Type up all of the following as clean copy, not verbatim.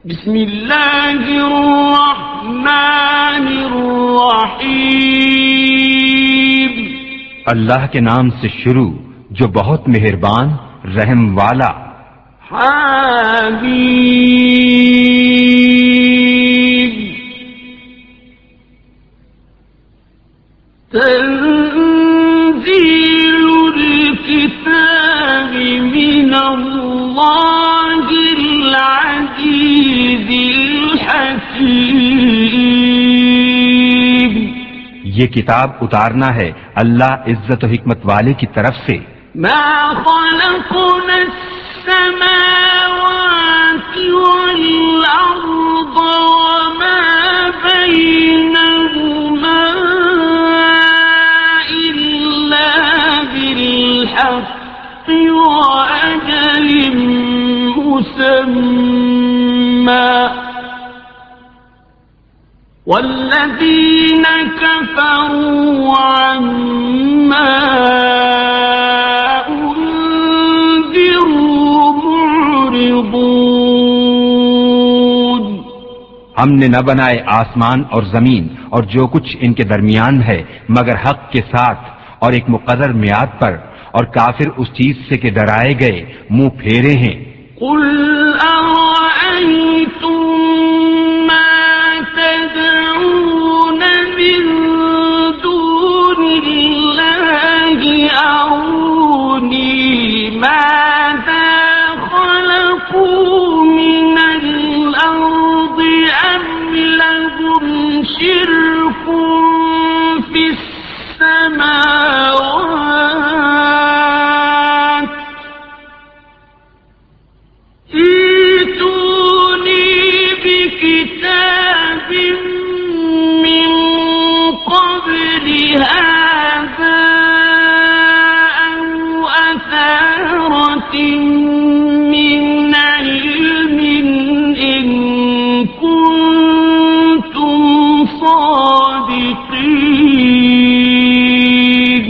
بسم اللہ الرحمن الرحیم، اللہ کے نام سے شروع جو بہت مہربان رحم والا۔ حمیم، تنزیل الکتاب من اللہ العزیز الحکیم، یہ کتاب اتارنا ہے اللہ عزت و حکمت والے کی طرف سے۔ ما خلقنا السماوات والأرض وما بينهما إلا بالحق وأجل مسمى، والذين كفروا عما أنذروا معرضون۔ ہم نے نہ بنائے آسمان اور زمین اور جو کچھ ان کے درمیان ہے مگر حق کے ساتھ اور ایک مقرر میعاد پر، اور کافر اس چیز سے کہ ڈرائے گئے منہ پھیرے ہیں۔ قل أرأيتم ما تدعون من دون الله أروني ماذا خلقوا من الأرض أم لهم شرك في السماوات، ائتوني بكتاب من قبل هذا أو أثارة من علم إن كنتم صادقين۔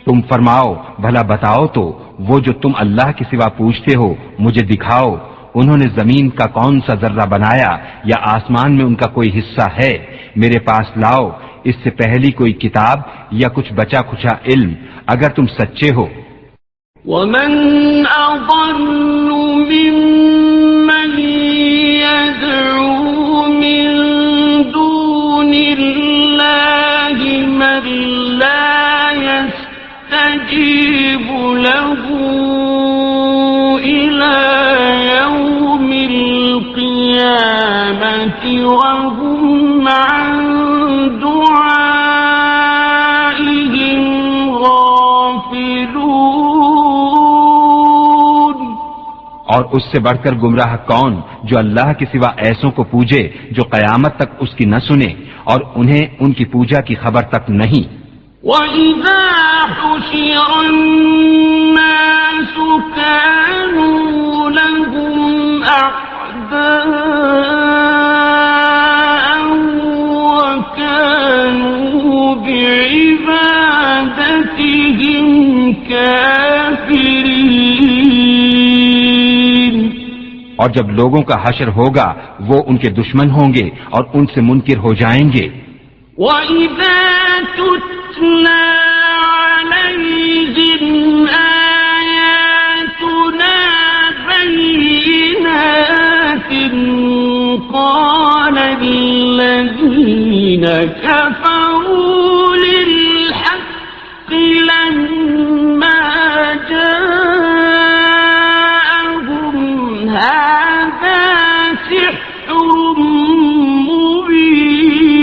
تم فرماؤ بھلا بتاؤ تو وہ جو تم اللہ کے سوا پوچھتے ہو مجھے دکھاؤ، انہوں نے زمین کا کون سا ذرہ بنایا یا آسمان میں ان کا کوئی حصہ ہے؟ میرے پاس لاؤ اس سے پہلی کوئی کتاب یا کچھ بچا کھچا علم اگر تم سچے ہو۔ ومن أضل ممن يدعو من دون الله من لا يستجيب له إلى يوم القيامة وهم عن دعائهم غافلون۔ اور اس سے بڑھ کر گمراہ کون جو اللہ کے سوا ایسوں کو پوجے جو قیامت تک اس کی نہ سنے اور انہیں ان کی پوجا کی خبر تک نہیں۔ وَإِذَا حُشِرَ النَّاسُ كَانُوا لَهُمْ أَعْدَاءً وَكَانُوا بِعِبَادَتِهِمْ كَافِرِينَ۔ اور جب لوگوں کا حشر ہوگا وہ ان کے دشمن ہوں گے اور ان سے منکر ہو جائیں گے۔ وَإِذَا تُتْلَى عَلَيْهِمْ آيَاتُنَا بَيِّنَاتٍ قَالَ الَّذِينَ كَفَرُوا لِلْحَقِّ لَمَّا جَاءَهُمْ هَذَا سِحْرٌ مُبِينٌ۔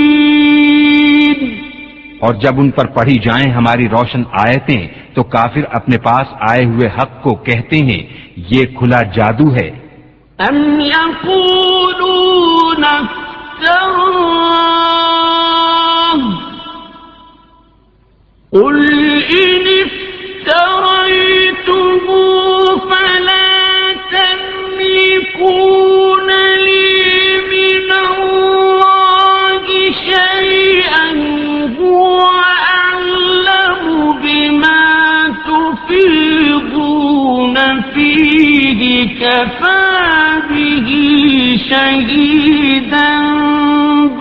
اور جب ان پر پڑھی جائیں ہماری روشن آیتیں تو کافر اپنے پاس آئے ہوئے حق کو کہتے ہیں یہ کھلا جادو ہے۔ أَمْ يَقُولُونَ افْتَرَاهُ قُلْ إِنِ افْتَرَيْتُهُ فَلَا تَمْلِكُونَ لِي مِنَ اللَّهِ شَيْئًا هُوَ أَعْلَمُ بِمَا تُفِيضُونَ فِيهِ كَفَى بِهِ شهيدا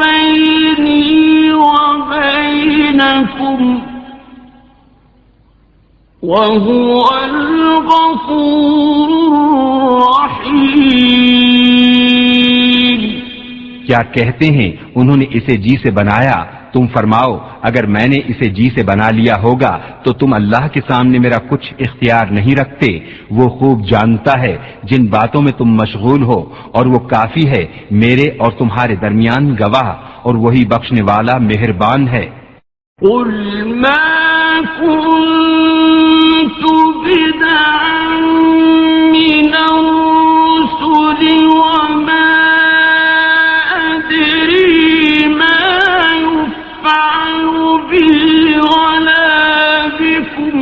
بيني وبينكم وهو الغفور الرحيم۔ کیا کہتے ہیں انہوں نے اسے جی سے بنایا؟ تم فرماؤ اگر میں نے اسے جی سے بنا لیا ہوگا تو تم اللہ کے سامنے میرا کچھ اختیار نہیں رکھتے۔ وہ خوب جانتا ہے جن باتوں میں تم مشغول ہو، اور وہ کافی ہے میرے اور تمہارے درمیان گواہ، اور وہی بخشنے والا مہربان ہے۔ قل ما كنت بدعا من الرسل وما أدري ما يفعل بي ولا بكم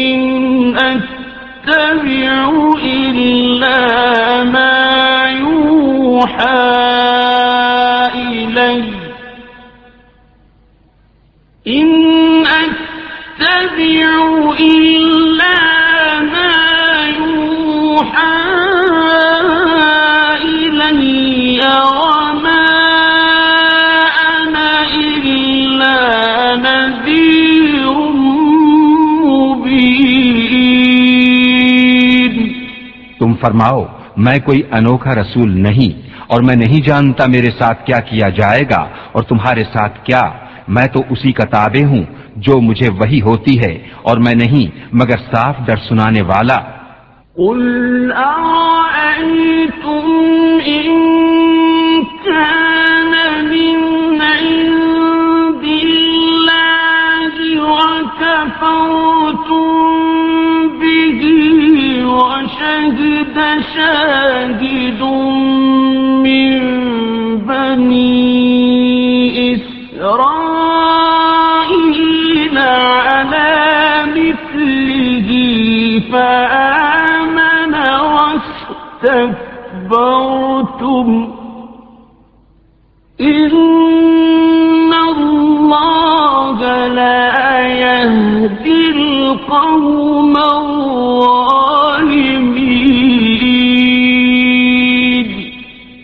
إن أتبع إلا ما يوحى إلي إن أتبع إلا ما يوحى إلي وما أنا إلا نذير مبين۔ تم فرماؤ میں کوئی انوکھا رسول نہیں، اور میں نہیں جانتا میرے ساتھ کیا کیا جائے گا اور تمہارے ساتھ کیا۔ میں تو اسی کا تابع ہوں جو مجھے وحی ہوتی ہے، اور میں نہیں مگر صاف ڈر سنانے والا۔ قل أرأيتم إن كان من عند الله وكفرتم به وشهد شاهد من بني إسرائيل على مثله فآمن واستكبرتم إن الله لا يهدي القوم الظالمين۔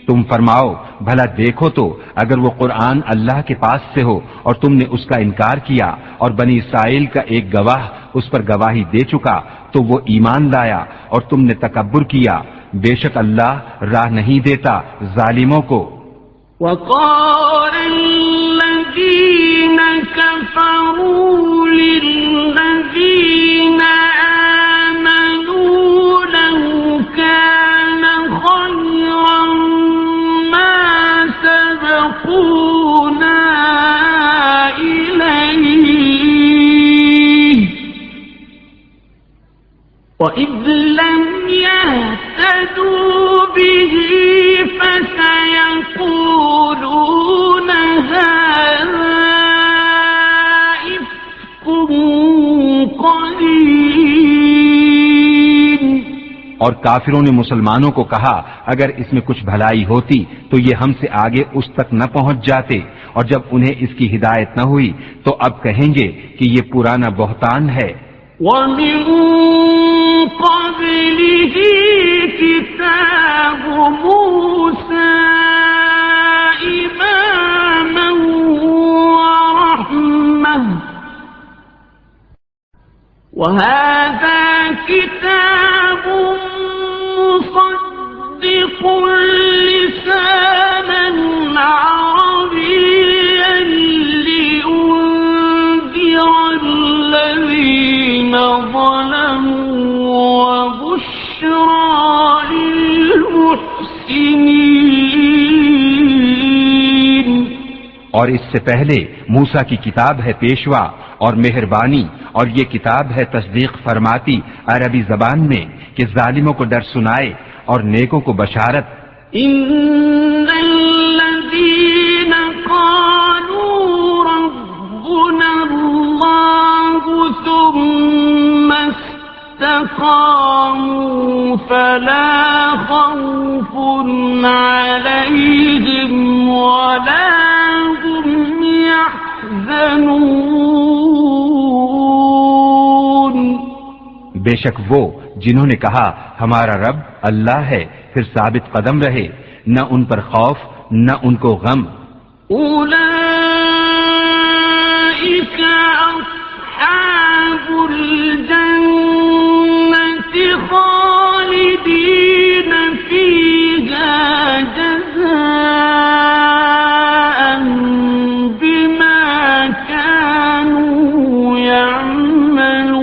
تم فرماؤ بھلا دیکھو تو اگر وہ قرآن اللہ کے پاس سے ہو اور تم نے اس کا انکار کیا اور بنی اسرائیل کا ایک گواہ اس پر گواہی دے چکا تو وہ ایمان لایا اور تم نے تکبر کیا، بے شک اللہ راہ نہیں دیتا ظالموں کو۔ وقال الذين كفروا للذين آمنوا لو كان خيرا ما سبقونا إليه وإذ لم يهتدوا به فسيقولون هذا إفك قديم۔ اور کافروں نے مسلمانوں کو کہا اگر اس میں کچھ بھلائی ہوتی تو یہ ہم سے آگے اس تک نہ پہنچ جاتے، اور جب انہیں اس کی ہدایت نہ ہوئی تو اب کہیں گے کہ یہ پرانا بہتان ہے۔ وَمِن قَبْلِهِ كِتَابُ مُوسَىٰ إِمَامًا وَرَحْمَةً وَهَٰذَا كِتَابٌ مُّصَدِّقٌ لِّسَانًا عَرَبِيًّا لِّيُنذِرَ الَّذِينَ ظَلَمُوا وَبُشْرَىٰ لِلْمُحْسِنِينَ۔ اور اس سے پہلے موسیٰ کی کتاب ہے پیشوا اور مہربانی، اور یہ کتاب ہے تصدیق فرماتی عربی زبان میں کہ ظالموں کو ڈر سنائے اور نیکوں کو بشارت۔ إن الذين قالوا ربنا الله ثم استقاموا فلا خوف عليهم ولا هم يحزنون۔ بے شک وہ جنہوں نے کہا ہمارا رب اللہ ہے، پھر ثابت قدم رہے، نہ ان پر خوف نہ ان کو غم. أولئك أصحاب الجنة خالدين فيها جزاء بما كانوا يعملون.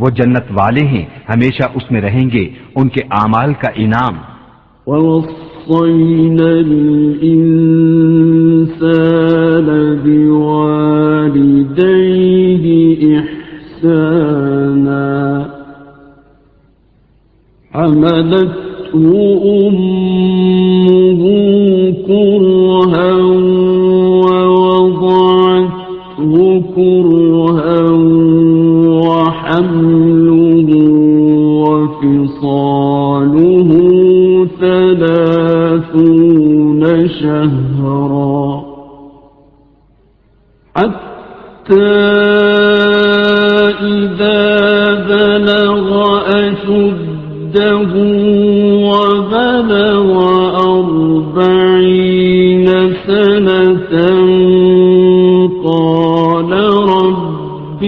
وہ جنت والے ہیں، ہمیشہ اس میں رہیں گے، ان کے اعمال کا انعام. ووصينا الإنسان بوالديه إحسانا حملته أمه كرها ووضعته كرها وحمله وفصاله 30 شهرا حتى إذا بلغ أشده وبلغ 40 سنة قال رب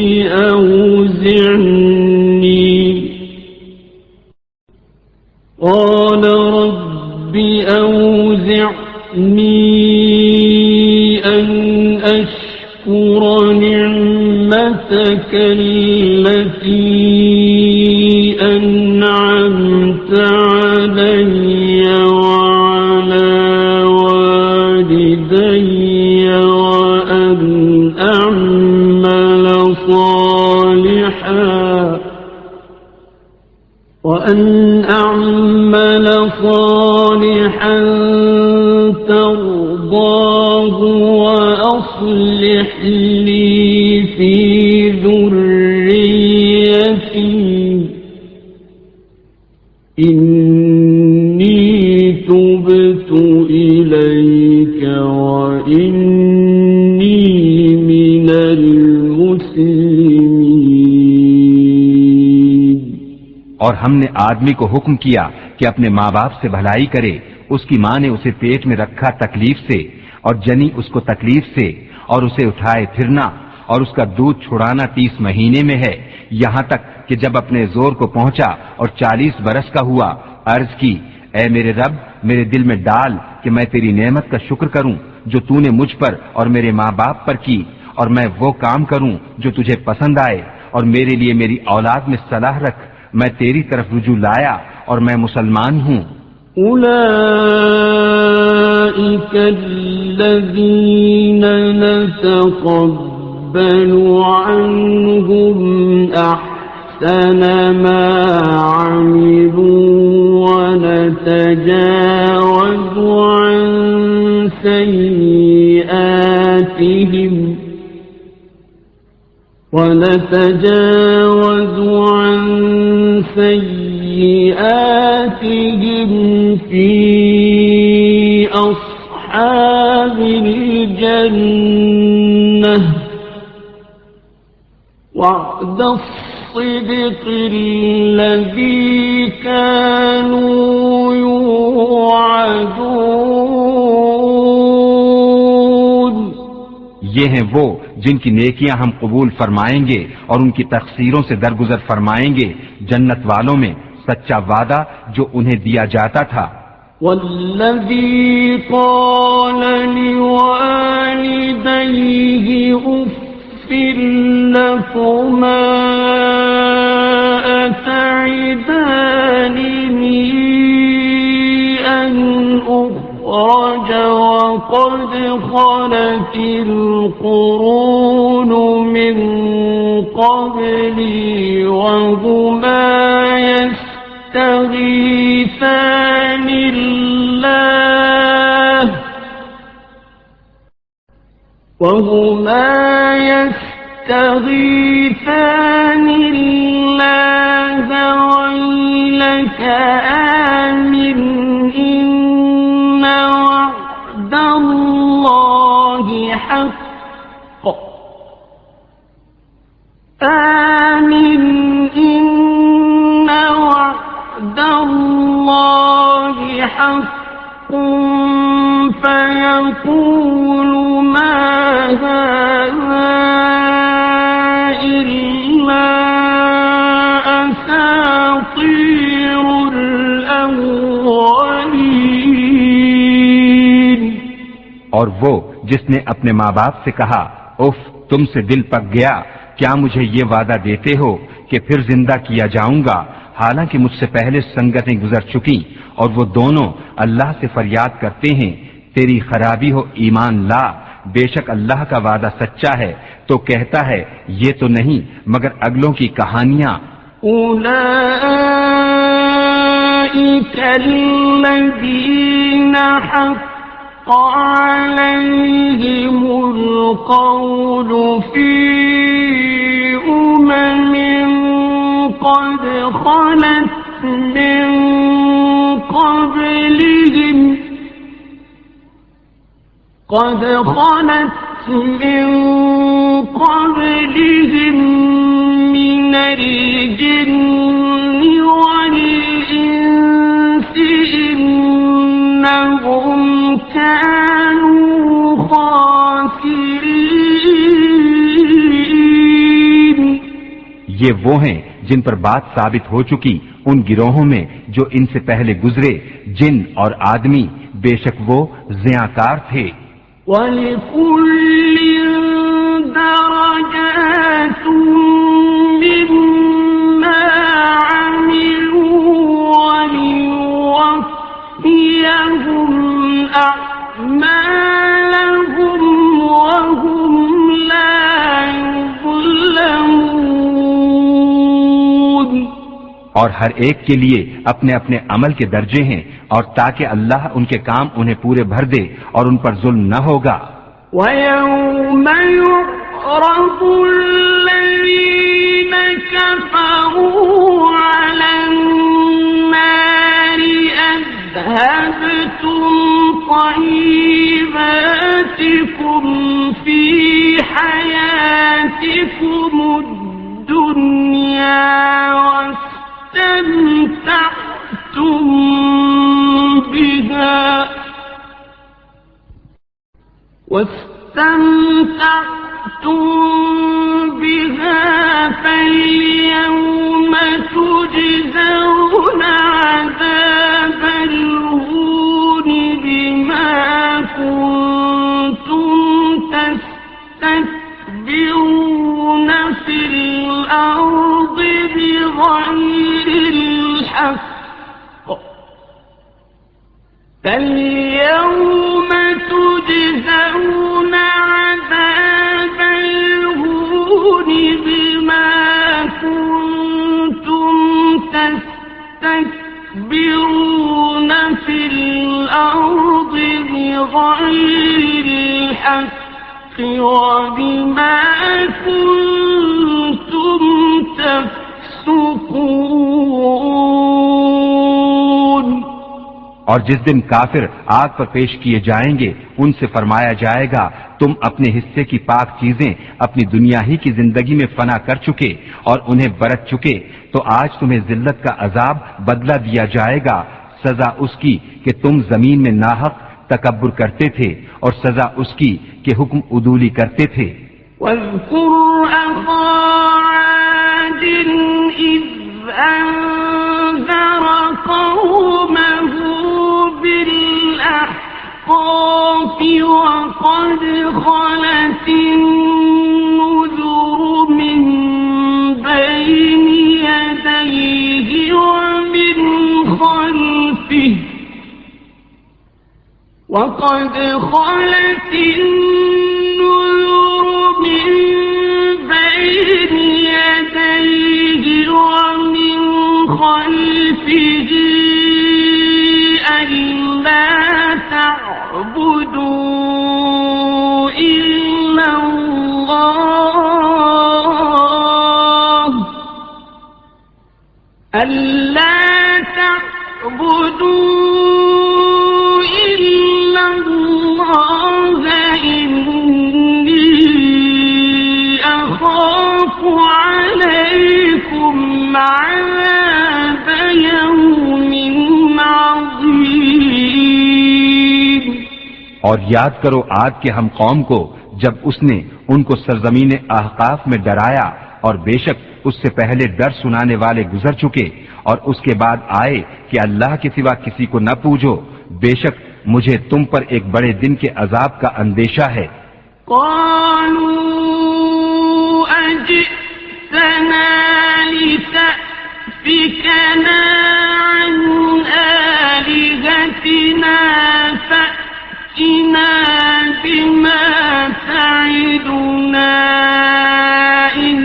أوزعني أن أشكر نعمتك التي أنعمت علي وعلى والدي وأن أعمل صالحا ترضاه وأصلح لي في ذريتي إني تبت إليك وإني من المسلمين. اور ہم نے آدمی کو حکم کیا کہ اپنے ماں باپ سے بھلائی کرے. اس کی ماں نے اسے پیٹ میں رکھا تکلیف سے اور جنی اس کو تکلیف سے اور اسے اٹھائے پھرنا اور اس کا دودھ چھڑانا 30 مہینے میں ہے، یہاں تک کہ جب اپنے زور کو پہنچا اور 40 برس کا ہوا، عرض کی اے میرے رب میرے دل میں ڈال کہ میں تیری نعمت کا شکر کروں جو تو نے مجھ پر اور میرے ماں باپ پر کی، اور میں وہ کام کروں جو تجھے پسند آئے، اور میرے لیے میری اولاد میں صلاح رکھ، میں تیری طرف رجوع لایا اور میں مسلمان ہوں. أولئك الذين نتقبل عنهم أحسن ما عملوا ونتجاوز عن سيئاتهم في أصحاب الجنة وعد الصدق الذي كانوا يوعدون. یہ ہیں وہ جن کی نیکیاں ہم قبول فرمائیں گے اور ان کی تقصیروں سے درگزر فرمائیں گے، جنت والوں میں سچا وعدہ جو انہیں دیا جاتا تھا. والذي قال لوالديه أف لكما أتعدانني أن أخرج وقد خلت القرون من قبلي وهما يستغيثان الله ويلك آمن إن وعد الله حق آمن إن وعد الله حق فيقول ما هذا إلا أساطير الأولين. اور وہ جس نے اپنے ماں باپ سے کہا اف تم سے دل پک گیا، کیا مجھے یہ وعدہ دیتے ہو کہ پھر زندہ کیا جاؤں گا، حالانکہ مجھ سے پہلے سنگتیں گزر چکی. اور وہ دونوں اللہ سے فریاد کرتے ہیں تیری خرابی ہو ایمان لا، بے شک اللہ کا وعدہ سچا ہے. تو کہتا ہے یہ تو نہیں مگر اگلوں کی کہانیاں. أولئك الذين حق عليهم القول في قد خلت من قبلهم من الجن والإنس إنهم كانوا خاسرين. یہ وہ ہیں جن پر بات ثابت ہو چکی ان گروہوں میں جو ان سے پہلے گزرے، جن اور آدمی، بے شک وہ زیاں تھے. وَلِكُلٍّ دَرَجَاتٌ مِّمَّا عَمِلُوا وَلِيُوَفِّيَهُمْ أَعْمَالَهُمْ وَهُمْ لَا يُظْلَمُونَ. اور ہر ایک کے لیے اپنے اپنے عمل کے درجے ہیں، اور تاکہ اللہ ان کے کام انہیں پورے بھر دے اور ان پر ظلم نہ ہوگا. وَيَوْمَ يُعْرَضُ الَّذِينَ كَفَرُوا عَلَى النَّارِ أَذْهَبْتُمْ طَيِّبَاتِكُمْ فِي حَيَاتِكُمُ الدُّنْيَا واستمتعتم بها فاليوم تجزون عذاب الهون بما كنتم تستكبرون في الأرض بغير الحق فاليوم تجزون عذاب الهون بما كنتم تستكبرون في الأرض بغير الحق وبما كنتم تفسقون. اور جس دن کافر آگ پر پیش کیے جائیں گے ان سے فرمایا جائے گا تم اپنے حصے کی پاک چیزیں اپنی دنیا ہی کی زندگی میں فنا کر چکے اور انہیں برت چکے، تو آج تمہیں ذلت کا عذاب بدلہ دیا جائے گا، سزا اس کی کہ تم زمین میں ناحق تکبر کرتے تھے، اور سزا اس کی کہ حکم عدولی کرتے تھے. وَاذْكُرْ أَخَا عَادٍ إِذْ أَنذَرَ قَوْمَهُ بِالْأَحْقَافِ وَقَدْ خَلَتِ النُّذُرُ مِنْ بَيْنِ يَدَيْهِ وَمِنْ خَلْفِهِ وَقَدْ خَلَتِ النُّذُرُ مِنْ بَيْنِ يَدَيْهِ وَمِنْ خَلْفِهِ أَلَّا تَعْبُدُوا إِلَّا اللَّهَ أَلَّا تَعْبُدُوا إِلَّا اللَّهَ إِنِّي أَخَافُ عَلَيْكُمْ عَذَابَ يَوْمٍ عَظِيمٍ. اور یاد کرو عاد کے ہم قوم کو جب اس نے ان کو سرزمین احقاف میں ڈرایا، اور بے شک اس سے پہلے ڈر سنانے والے گزر چکے، اور اس کے بعد آئے کہ اللہ کے سوا کسی کو نہ پوجو، بے شک مجھے تم پر ایک بڑے دن کے عذاب کا اندیشہ ہے۔ قالوا أجئتنا لتأفكنا عن آلهتنا فأتنا بما تعدنا إن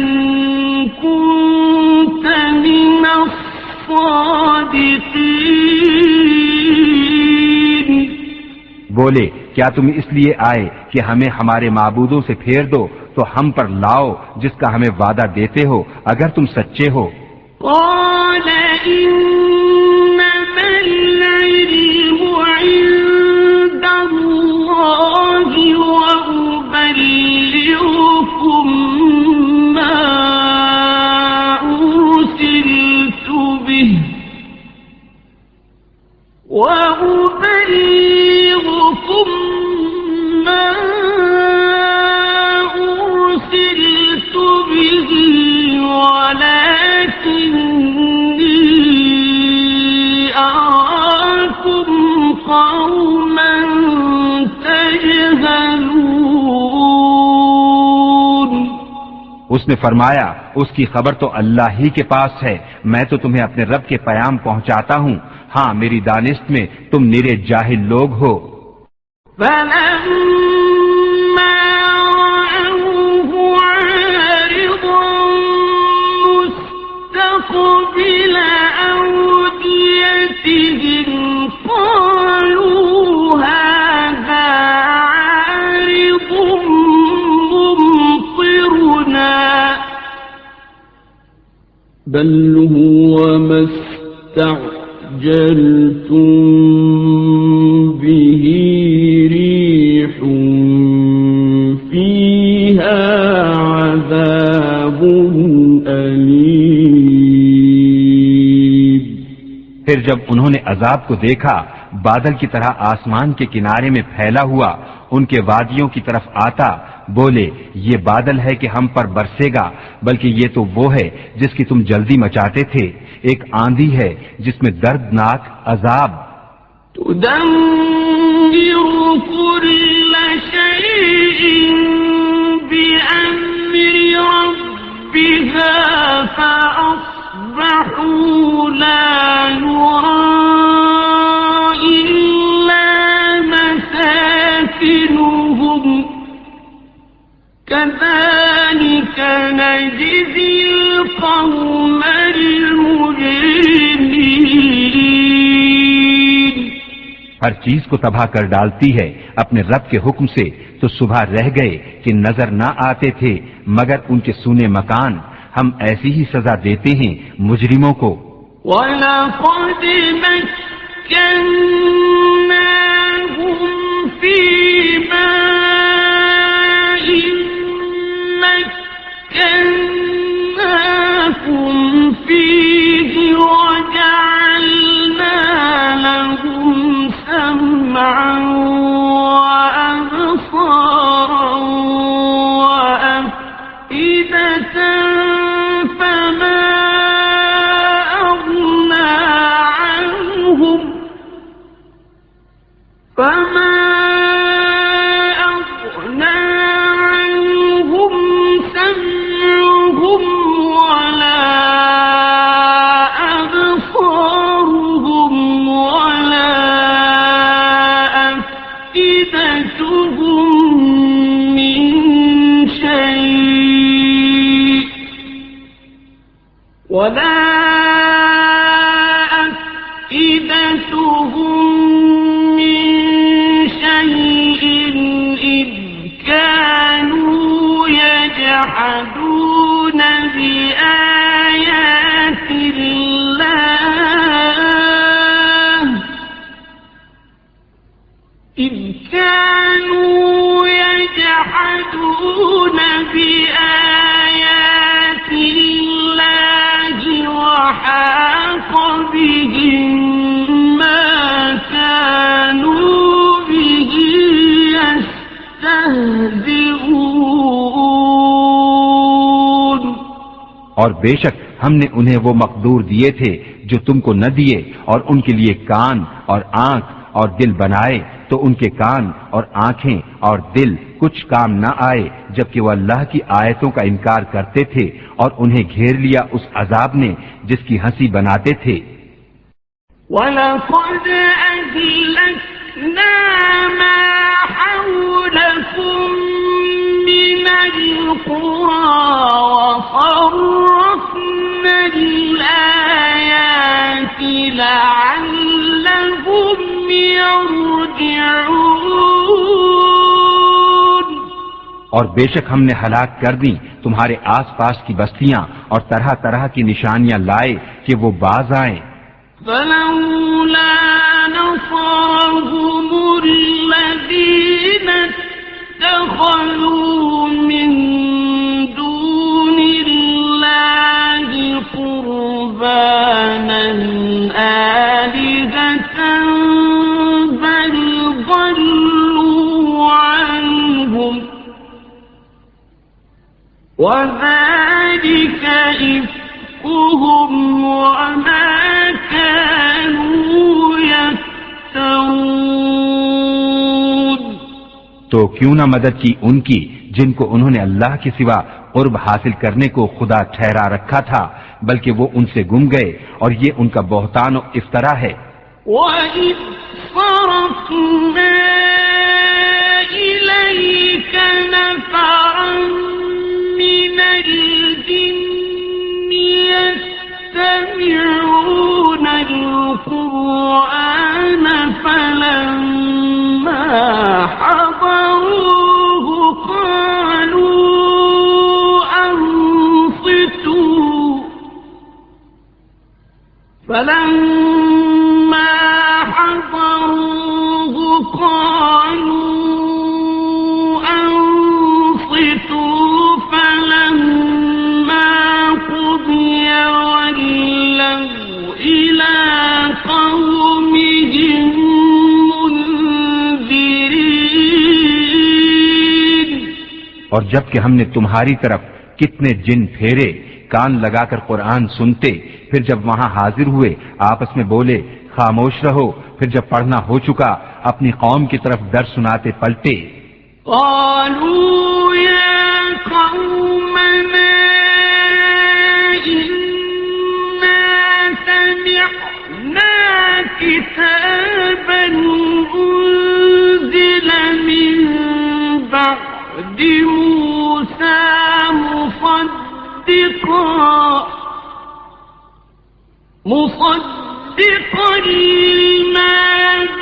كنت من الصادقين۔ بولے کیا تم اس لیے آئے کہ ہمیں ہمارے معبودوں سے پھیر دو، تو ہم پر لاؤ جس کا ہمیں وعدہ دیتے ہو اگر تم سچے ہو۔ قال إنما العلم عند الله وأبلغكم ما أرسلت به ولكني أراكم قوما تجهلون۔ اس نے فرمایا اس کی خبر تو اللہ ہی کے پاس ہے، میں تو تمہیں اپنے رب کے پیام پہنچاتا ہوں، ہاں میری دانست میں تم نرے جاہل لوگ ہو۔ فلما رأوه عارضا مستقبل أوديتهم قالوا هذا عارض ممطرنا بل هو ما استعجلتم به ريح فيها عذاب أليم۔ پھر جب انہوں نے عذاب کو دیکھا بادل کی طرح آسمان کے کنارے میں پھیلا ہوا ان کے وادیوں کی طرف آتا، بولے یہ بادل ہے کہ ہم پر برسے گا، بلکہ یہ تو وہ ہے جس کی تم جلدی مچاتے تھے، ایک آندھی ہے جس میں دردناک عذاب۔ تدمر كل شيء بأمر ربها فأصبحوا لا يرى إلا مساكنهم كذلك نجزي القوم المجرمين۔ ہر چیز کو تباہ کر ڈالتی ہے اپنے رب کے حکم سے، تو صبح رہ گئے کہ نظر نہ آتے تھے مگر ان کے سونے مکان، ہم ایسی ہی سزا دیتے ہیں مجرموں کو۔ وَلَقَدْ مَكَّنَّاهُمْ فِي مَاءٍ مَكَّنَّاكُمْ فِيهِ وَجَعَلْنَا لَهُمْ سَمْعًا وَأَبْصَارًا وَأَفْئِدَةً فَمَا أَغْنَى عَنْهُمْ سَمْعُهُمْ وَلَا أَبْصَارُهُمْ وَلَا أَفْئِدَتُهُم مِّن شَيْءٍ إِذْ كَانُوا يَجْحَدُونَ بِآيَاتِ اللَّهِ وَحَاقَ بِهِم مَّا كَانُوا بِهِ اور بے شک ہم نے انہیں وہ مقدور دیے تھے جو تم کو نہ دیے، اور ان کے لیے کان اور آنکھ اور دل بنائے، تو ان کے کان اور آنکھیں اور دل کچھ کام نہ آئے جبکہ وہ اللہ کی آیتوں کا انکار کرتے تھے، اور انہیں گھیر لیا اس عذاب نے جس کی ہنسی بناتے تھے۔ وَلَقَدْ أَهْلَكْنَا مَا حَوْلَكُمْ مِنَ الْقُرَىٰ وَصَرَّفْنَا الْآيَاتِ لَعَلَّهُمْ يَرْجِعُونَ۔ اور بے شک ہم نے ہلاک کر دیں تمہارے آس پاس کی بستیاں اور طرح طرح کی نشانیاں لائے کہ وہ باز آئیں۔ فلولا نصرهم الذين اتخذوا من دون الله قربانا آلهة بل ضلوا عنهم وذلك إفكهم وما كانوا يفترون۔ تو کیوں نہ مدد کی ان کی جن کو انہوں نے اللہ کے سوا قرب حاصل کرنے کو خدا ٹھہرا رکھا تھا، بلکہ وہ ان سے گم گئے، اور یہ ان کا بہتان و افطرا ہے۔ وَإِذْ صَرَفْنَا إِلَيْكَ نَفَرًا مِّنَ الْجِنِّ يَسْتَمِعُونَ الْقُرْآنَ فَلَمَّا حَضَرُوهُ قَالُوا أَنصِتُوا فَلَمَّا حَضَرُوهُ قَالُوا أَنصِتُوا فَلَمَّا قُضِيَ وَلَّوْا إِلَى قَوْمِهِم مُنذِرِينَ۔ اور جب کہ ہم نے تمہاری طرف کتنے جن پھیرے کان لگا کر قرآن سنتے، پھر جب وہاں حاضر ہوئے آپس میں بولے خاموش رہو، پھر جب پڑھنا ہو چکا اپنی قوم کی طرف در سناتے پلٹے۔ قالوا يا قومنا إنا سمعنا كتابا أنزل من بعد موسى مصدقا لما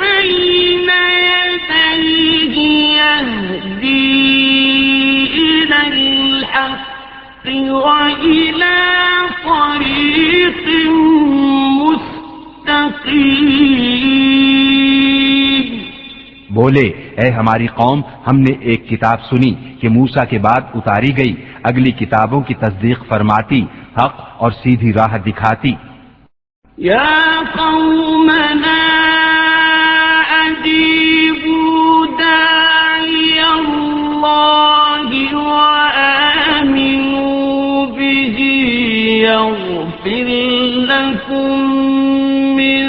بين يديه يهدي إلى الحق وإلى طريق مستقيم۔ بولے اے ہماری قوم، ہم نے ایک کتاب سنی کہ موسیٰ کے بعد اتاری گئی، اگلی کتابوں کی تصدیق فرماتی، حق اور سیدھی راہ دکھاتی۔ یا قومنا اجیبوا داعی اللہ وآمنوا به یغفر لکم من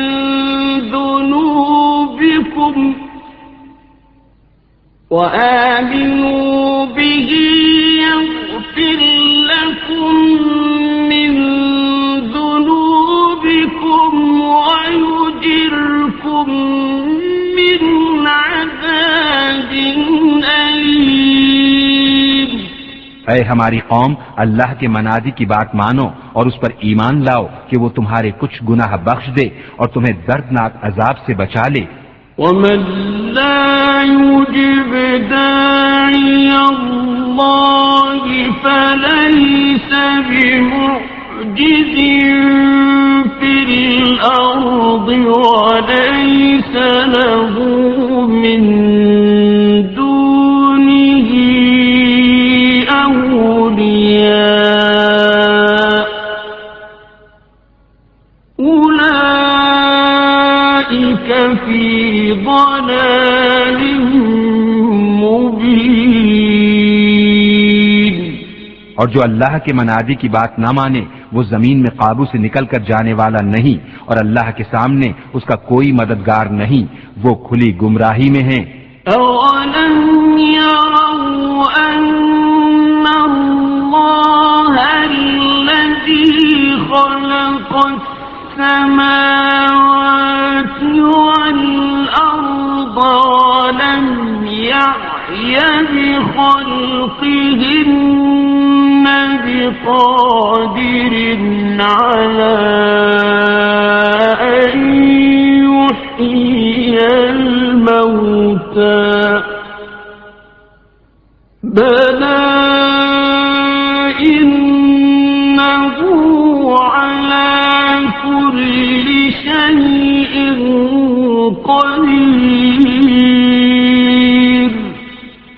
ذنوبکم وآمنوا به يغفر لكم من ذنوبكم ويجركم من عذاب أليم۔ اے ہماری قوم، اللہ کے منادی کی بات مانو اور اس پر ایمان لاؤ کہ وہ تمہارے کچھ گناہ بخش دے اور تمہیں دردناک عذاب سے بچا لے۔ ومن لا يجب داعي الله فليس بمعجز في الأرض وليس له من دونه أولياء أولئك في ضلال مبين۔ اور جو اللہ کے منادی کی بات نہ مانے وہ زمین میں قابو سے نکل کر جانے والا نہیں، اور اللہ کے سامنے اس کا کوئی مددگار نہیں، وہ کھلی گمراہی میں ہیں۔ أَوَلَمْ يَرَوْا أَنَّ اللَّهَ الَّذِي خَلَقَ السَّمَاوَاتِ وَالْأَرْضَ وَلَمْ يَعْيَ بِخَلْقِهِنَّ بِقَادِرٍ عَلَىٰ أَن يُحْيِيَ الْمَوْتَىٰ بَلَىٰ إِنَّهُ عَلَىٰ كُلِّ شَيْءٍ قَدِيرٌ۔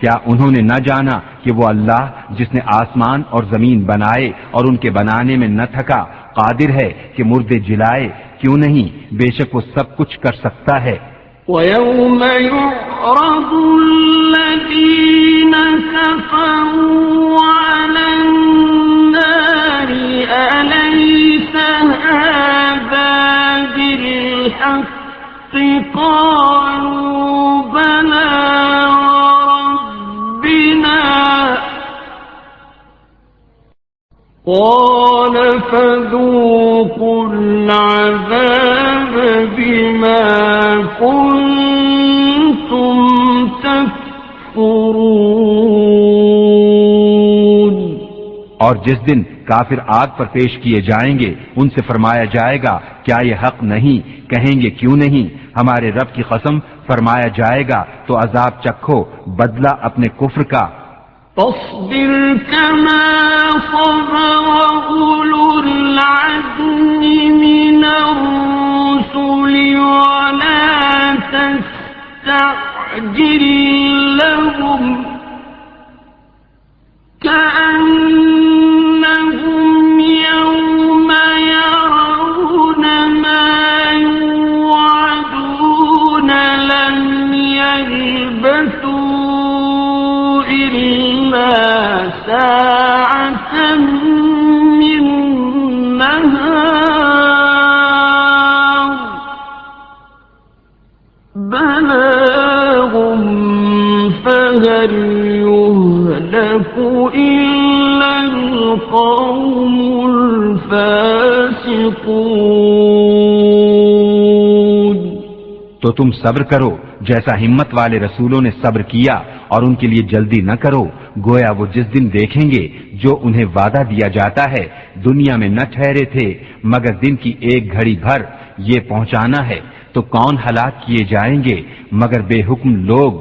کیا انہوں نے نہ جانا کہ وہ اللہ جس نے آسمان اور زمین بنائے اور ان کے بنانے میں نہ تھکا، قادر ہے کہ مردے جلائے؟ کیوں نہیں، بے شک وہ سب کچھ کر سکتا ہے۔ وَيَوْمَ يُعْرَضُ الَّذِينَ كَفَرُوا عَلَى النَّارِ أَلَيْسَ هَٰذَا بِالْحَقِّ قَالُوا بَلَىٰ وَرَبِّنَا قَالَ فَذُوقُوا الْعَذَابَ بِمَا كُنتُمْ تَكْفُرُونَ۔ اور جس دن کافر آگ پر پیش کیے جائیں گے ان سے فرمایا جائے گا کیا یہ حق نہیں؟ کہیں گے کیوں نہیں، ہمارے رب کی قسم۔ فرمایا جائے گا تو عذاب چکھو، بدلہ اپنے کفر کا۔ فاصبر كما صبر أولو العزم من الرسل ولا تستعجل لهم كأنهم يوم يرون ما يوعدون لم يلبثوا إلا ساعة من نهار بلاغ فهل يهلك إلا القوم الفاسقون۔ تو تم صبر کرو جیسا ہمت والے رسولوں نے صبر کیا، اور ان کے لیے جلدی نہ کرو، گویا وہ جس دن دیکھیں گے جو انہیں وعدہ دیا جاتا ہے، دنیا میں نہ ٹھہرے تھے مگر دن کی ایک گھڑی بھر، یہ پہنچانا ہے، تو کون ہلاک کیے جائیں گے مگر بے حکم لوگ۔